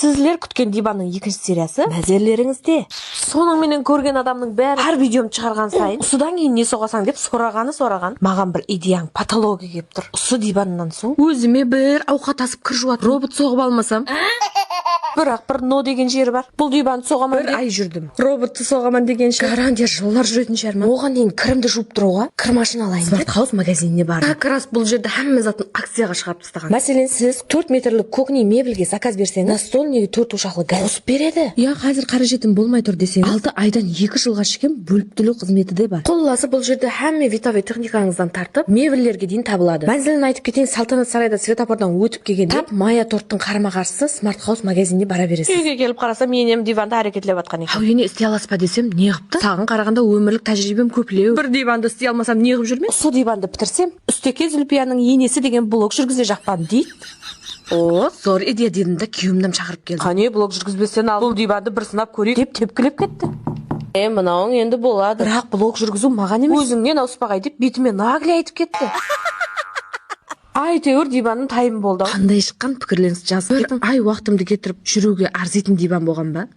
Сізлер күткен диванның екінші сериясы мәзерлеріңізде. Соның менен көрген адамның бәрі әр видеом шығарған сайын ұсыдан кейін не соғасаң деп сораған. Маған бір идеяң патология келіп тұр. Ұсы диваннан соң өзіме бір ауқат асып кір жуатын робот соғып алмасам. Бірақ бір но деген жері бар. Бұл диванды соғаман бір ай жүрдім. Роботты соғаман деген гарантия жылдар жүретін шығармын. Оған дейін кірімді жуып тұруға кір машина алайын деп Smart House магазиніне бардым. Как раз бұл жерде hamma затын акцияға шығарып тастаған. Мәселен, сіз 4 метрлік кухня мебельге заказ берсеңіз, настольныйға 4 ошақлы газ қосып береді. Я қазір қаражетім болмай тұр десеңіз, 6 айдан 2 жылға шыққан бөліп төлеу қызметі де бар. Құлласы бұл жерде hamma витовый техникаңыздан тартып, мебельлерге дейін табылады. Мәзілін айтып кетейін, Салтанат сарайда светофордан өтіп келгенде, тап Майя торттың қарама-қарсысы Smart House магазиніне бара бересіз. Үйге келіп қарасам, енем диванда әрекетлеп жатқан екен. Ене істей аласыз ба десем, не қыпты? Саған қарағанда өмірлік тәжірибем көплеу. Бір диванды істей алмасам, не қып жүрмін? Осы диванды бітірсем, Үстеке Зүлпияның енесі деген блог жүргізе жақпан дейді. О, зор идея дедім да күйеуімнен шақырып келді. Қане блог жүргізбестен ал, бұл диванды бір сынап көрейік деп тепкілеп кетті. Мынауың енді болады. Бірақ блог жүргізу маған емес. Өзіңнен ауыспағай деп бетіме нагле айтып кетті. Әйтеуір диванның тайым болды. Қандай шыққан пікірлеріңізді жазып кетің. Ай уақытымды кетіріп жүруге арзитын диван болған ба?